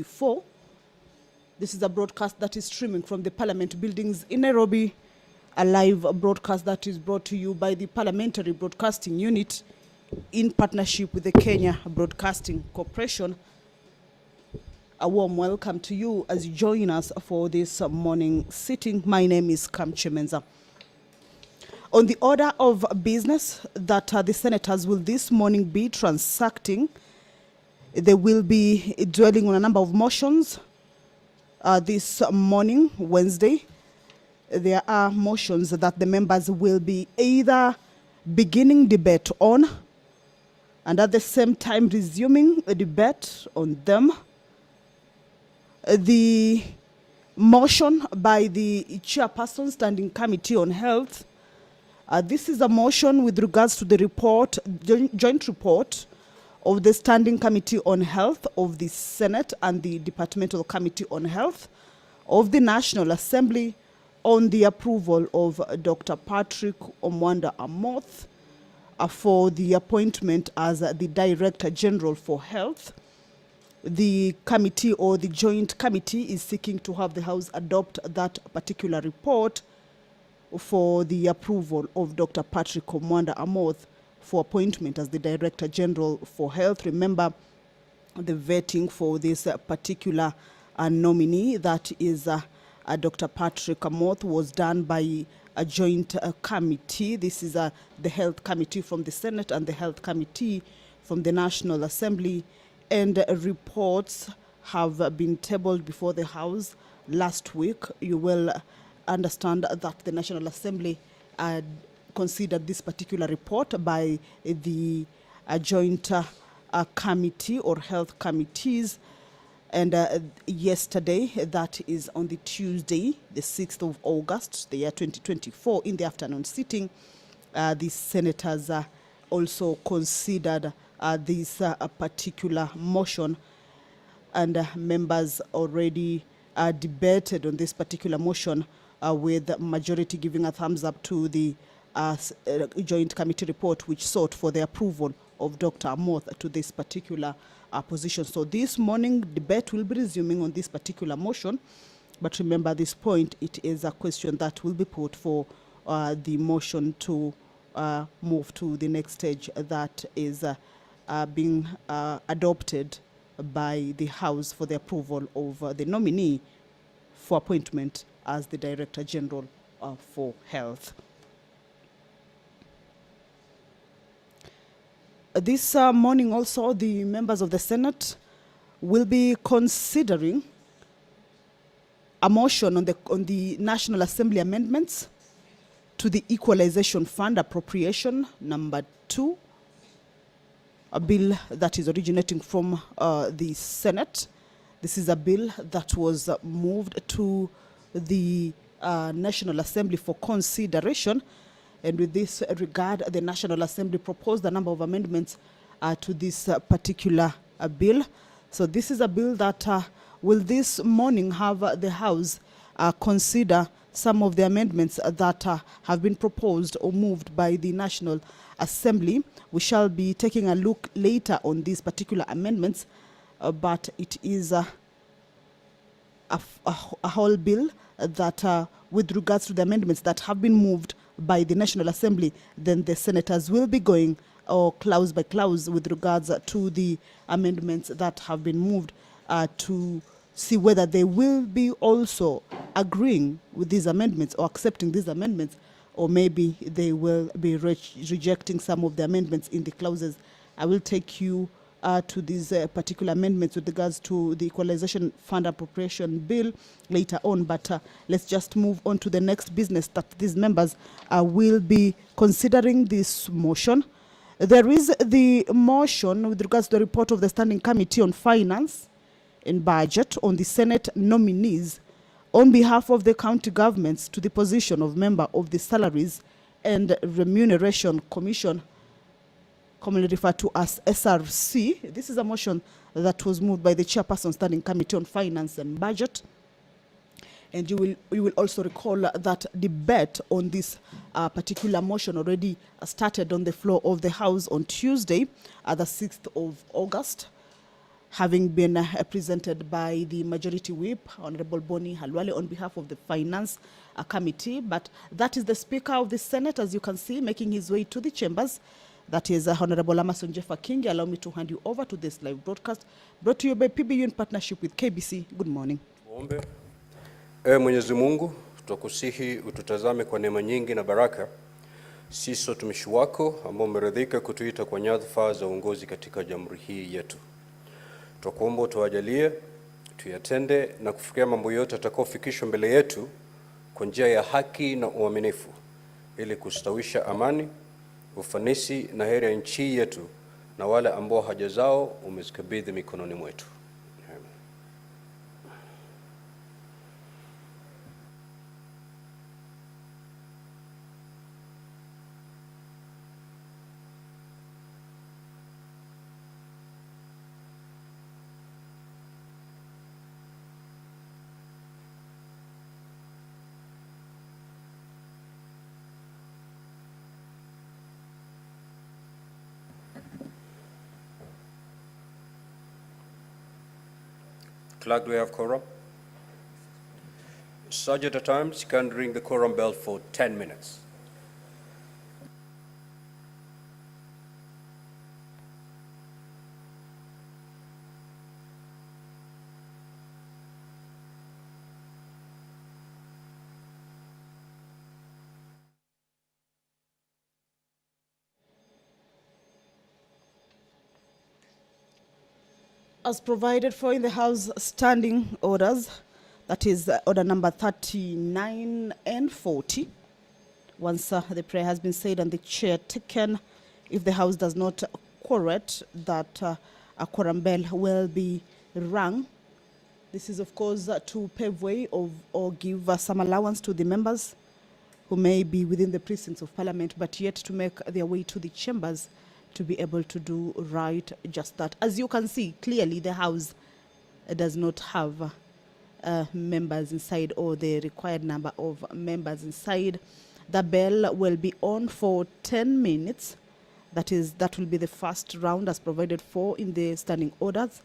2024. This is a broadcast that is streaming from the Parliament buildings in Nairobi, a live broadcast that is brought to you by the Parliamentary Broadcasting Unit in partnership with the Kenya Broadcasting Corporation. A warm welcome to you as you join us for this morning sitting. My name is Kamche Menza. On the order of business that the senators will this morning be transacting, they will be dwelling on a number of motions this morning, Wednesday. There are motions that the members will be either beginning debate on and at the same time resuming a debate on them. The motion by the Chairperson Standing Committee on Health, this is a motion with regards to the report, joint report of the Standing Committee on Health of the Senate and the Departmental Committee on Health of the National Assembly on the approval of Dr. Patrick Omwanda Amoth for the appointment as the Director General for Health. The committee or the joint committee is seeking to have the House adopt that particular report for the approval of Dr. Patrick Omwanda Amoth for appointment as the Director General for Health. Remember, the vetting for this particular nominee, that is Dr. Patrick Amoth, was done by a joint committee. This is the Health Committee from the Senate and the Health Committee from the National Assembly. And reports have been tabled before the House last week. You will understand that the National Assembly considered this particular report by the joint committee or health committees. And yesterday, that is on the Tuesday, the 6th of August, the year 2024, in the afternoon sitting, the senators also considered this particular motion, and members already debated on this particular motion with the majority giving a thumbs up to the joint committee report, which sought for the approval of Dr. Amoth to this particular position. So this morning debate will be resuming on this particular motion, but remember this point, it is a question that will be put for the motion to move to the next stage, that is being adopted by the House for the approval of the nominee for appointment as the Director General for Health. This morning also, the members of the Senate will be considering a motion on the National Assembly amendments to the Equalization Fund Appropriation number 2, a bill that is originating from the Senate. This is a bill that was moved to the National Assembly for consideration. And with this regard, the National Assembly proposed a number of amendments to this particular bill. So this is a bill that will this morning have the House consider some of the amendments that have been proposed or moved by the National Assembly. We shall be taking a look later on these particular amendments, but it is a whole bill that with regards to the amendments that have been moved by the National Assembly, then the senators will be going clause by clause with regards to the amendments that have been moved to see whether they will be also agreeing with these amendments or accepting these amendments, or maybe they will be rejecting some of the amendments in the clauses. I will take you to these particular amendments with regards to the Equalization Fund Appropriation Bill later on, but let's just move on to the next business that these members will be considering this motion. There is the motion with regards to the report of the Standing Committee on Finance and Budget on the Senate nominees on behalf of the county governments to the position of member of the Salaries and Remuneration Commission, commonly referred to as SRC. This is a motion that was moved by the Chairperson Standing Committee on Finance and Budget. And you will also recall that debate on this particular motion already started on the floor of the House on Tuesday, the 6th of August. having been presented by the Majority Whip, Honorable Boni Halwale, on behalf of the Finance Committee. But that is the Speaker of the Senate, as you can see, making his way to the chambers. That is Honorable Amason Jeffa Kingi. Allow me to hand you over to this live broadcast, brought to you by PBU in partnership with KBC. Good morning. Tuombe. Mwenyezi Mungu, tutakusihi ututazame kwa neema nyingi na baraka. Sisi watumishi wako ambao umeridhika kutuita kwa nyadhifa za uongozi katika jamhuri hii yetu. Tutakuomba utuwajalie tuyatende na kufikia mambo yote atakayofikishwa mbele yetu kwa njia ya haki na uaminifu, ili kustawisha amani, ufanisi na heri ya nchi yetu na wale ambao haja zao umezikabidhi mikononi mwetu. Clerk, do we have quorum? Sergeant at Arms, you can ring the quorum bell for 10 minutes. As provided for in the House standing orders, that is order number 39 and 40. Once the prayer has been said and the chair taken, if the House does not quorate, that a quorum bell will be rung. This is, of course, to pave way or give some allowance to the members who may be within the precincts of Parliament, but yet to make their way to the chambers to be able to do right just that. As you can see, clearly the House does not have members inside, or the required number of members inside. The bell will be on for 10 minutes. That will be the first round as provided for in the standing orders.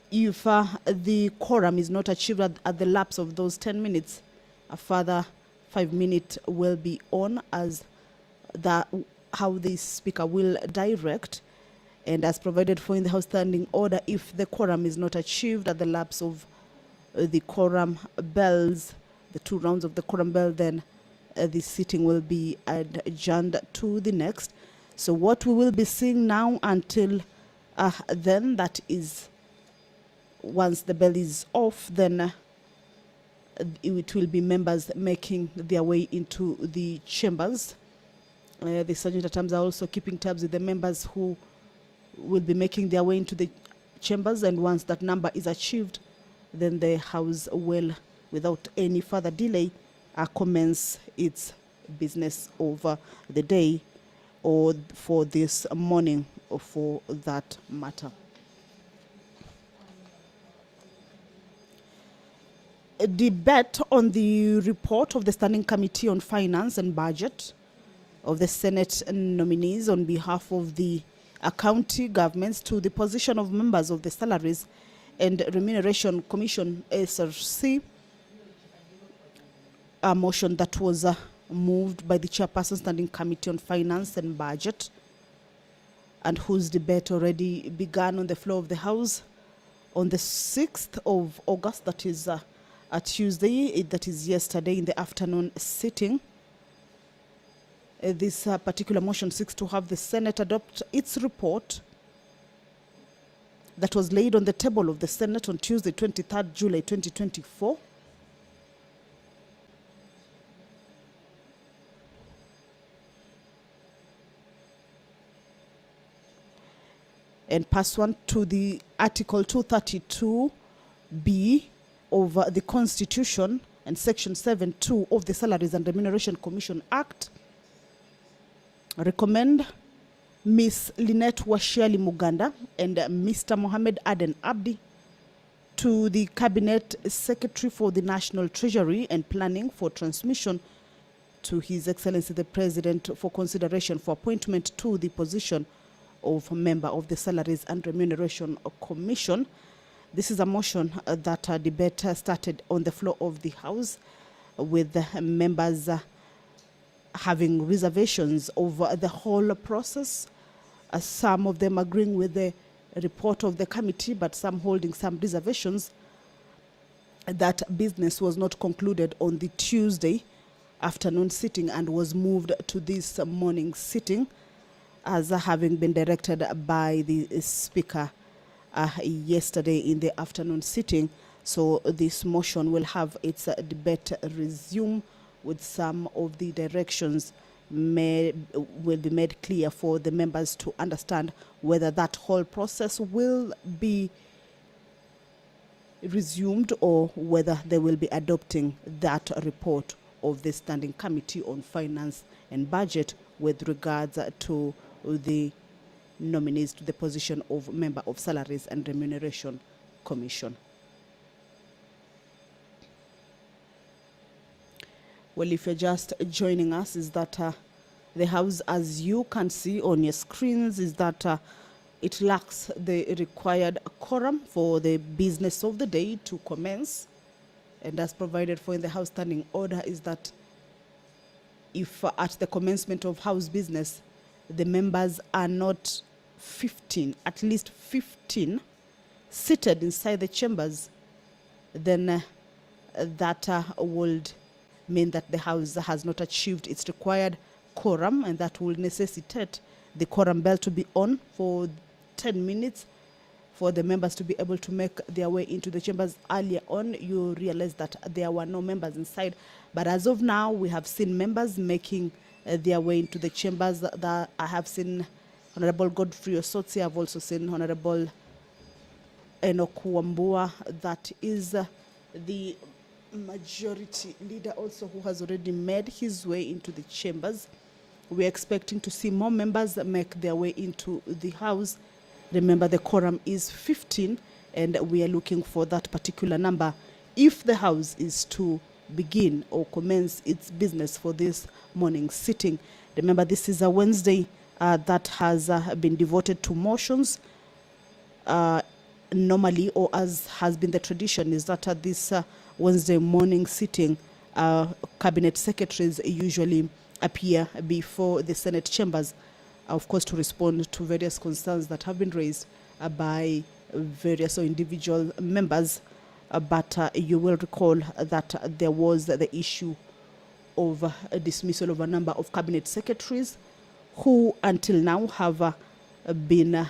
If the quorum is not achieved at the lapse of those 10 minutes, a further 5 minutes will be on as how the Speaker will direct. And as provided for in the House standing order, if the quorum is not achieved at the lapse of the quorum bells, the 2 rounds of the quorum bell, then the sitting will be adjourned to the next. So what we will be seeing now until then, that is once the bell is off, then it will be members making their way into the chambers. The Sergeant at Arms are also keeping tabs with the members who will be making their way into the chambers, and once that number is achieved, then the House will, without any further delay, commence its business over the day, or for this morning, or for that matter. A debate on the report of the Standing Committee on Finance and Budget of the Senate nominees on behalf of the county governments to the position of members of the Salaries and Remuneration Commission, SRC, a motion that was moved by the Chairperson Standing Committee on Finance and Budget, and whose debate already began on the floor of the House on the 6th of August, that is a Tuesday, that is yesterday in the afternoon sitting. This particular motion seeks to have the Senate adopt its report that was laid on the table of the Senate on Tuesday, 23rd July 2024. And pursuant to the Article 232B of the Constitution and Section 7(2) of the Salaries and Remuneration Commission Act, recommend Ms. Lynette Washiali Muganda and Mr. Mohamed Aden Abdi to the Cabinet Secretary for the National Treasury and Planning for transmission to His Excellency the President for consideration for appointment to the position of member of the Salaries and Remuneration Commission. This is a motion that debate started on the floor of the House, with the members having reservations over the whole process, some of them agreeing with the report of the committee, but some holding some reservations that business was not concluded on the Tuesday afternoon sitting and was moved to this morning sitting, as having been directed by the Speaker yesterday in the afternoon sitting. So this motion will have its debate resume, with some of the directions will be made clear for the members to understand whether that whole process will be resumed or whether they will be adopting that report of the Standing Committee on Finance and Budget with regards to the nominees to the position of member of Salaries and Remuneration Commission. Well, if you're just joining us, is that the House, as you can see on your screens, is that it lacks the required quorum for the business of the day to commence. And as provided for in the House Standing Order, is that if at the commencement of House business, the members are not 15, at least 15, seated inside the chambers, then that would mean that the House has not achieved its required quorum, and that will necessitate the quorum bell to be on for 10 minutes for the members to be able to make their way into the chambers. Earlier on, you realize that there were no members inside, but as of now, we have seen members making their way into the chambers. That I have seen Honorable Godfrey Osotsi. I've also seen Honorable Enoch Wambua. That is the majority leader also, who has already made his way into the chambers. We're expecting to see more members make their way into the House. Remember, the quorum is 15, and we are looking for that particular number if the House is to begin or commence its business for this morning sitting. Remember, this is a Wednesday that has been devoted to motions. Normally, or as has been the tradition, is that at this Wednesday morning sitting, cabinet secretaries usually appear before the Senate chambers, of course, to respond to various concerns that have been raised by various or individual members. But you will recall that there was the issue of a dismissal of a number of cabinet secretaries who until now have been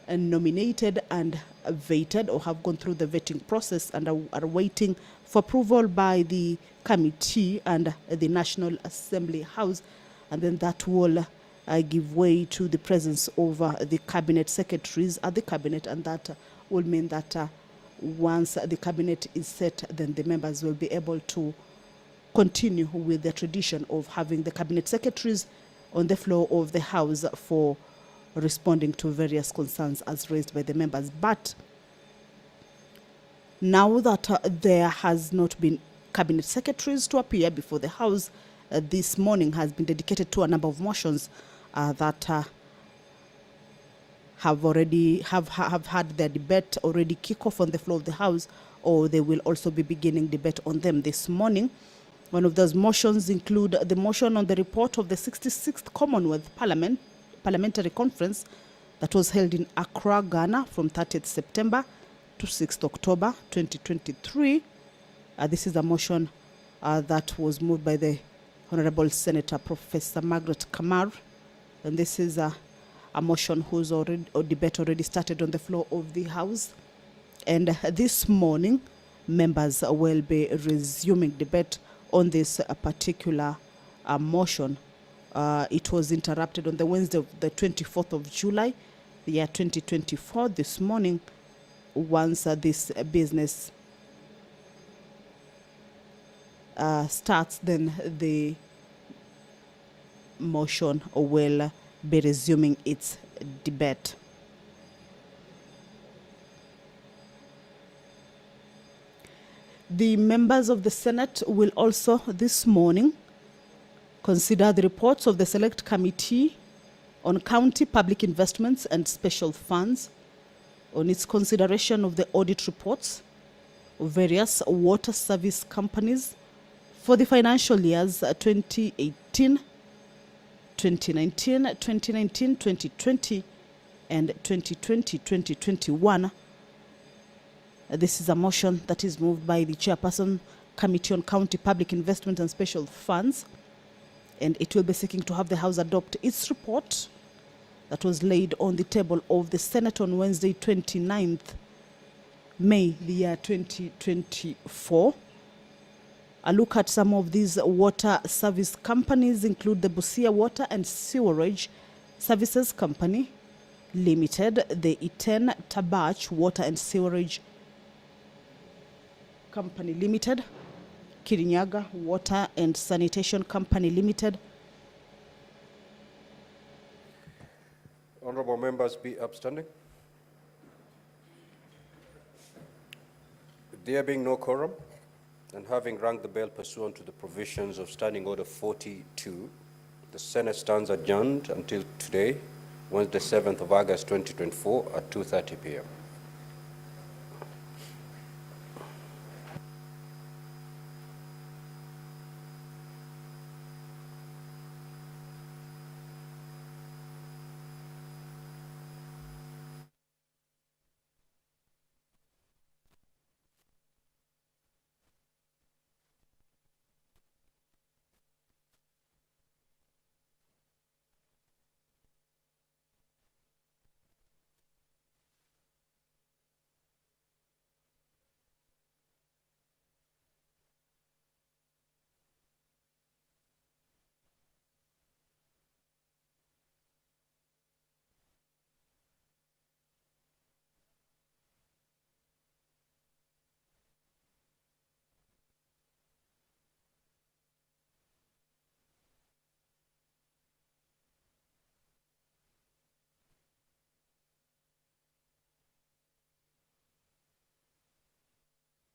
nominated and vetted, or have gone through the vetting process and are waiting for approval by the committee and the National Assembly House, and then that will give way to the presence of the cabinet secretaries at the cabinet, and that will mean that once the cabinet is set, then the members will be able to continue with the tradition of having the cabinet secretaries on the floor of the House for responding to various concerns as raised by the members. But now that there has not been cabinet secretaries to appear before the House, this morning has been dedicated to a number of motions that have had their debate already kick off on the floor of the House, or they will also be beginning debate on them this morning. One of those motions include the motion on the report of the 66th Commonwealth Parliamentary Conference that was held in Accra, Ghana from 30th September to 6th October 2023. This is a motion that was moved by the Honorable Senator Professor Margaret Kamar, and this is a motion whose debate already started on the floor of the House. And this morning, members will be resuming debate on this particular motion. It was interrupted on the Wednesday, the 24th of July, the year 2024. This morning, once this business starts, then the motion will be resuming its debate. The members of the Senate will also this morning consider the reports of the Select Committee on county public investments and special funds, on its consideration of the audit reports of various water service companies for the financial years 2018, 2019, 2019, 2020, and 2020, 2021. This is a motion that is moved by the Chairperson, Committee on County Public Investment and Special Funds, and it will be seeking to have the House adopt its report that was laid on the table of the Senate on Wednesday, 29th May, the year 2024. A look at some of these water service companies include the Busia Water and Sewerage Services Company Limited, the Iten Tabach Water and Sewerage Company Limited, Kirinyaga Water and Sanitation Company Limited. Honorable members be upstanding. There being no quorum, and having rung the bell pursuant to the provisions of Standing Order 42, the Senate stands adjourned until today, Wednesday, 7th of August 2024 at 2:30 p.m.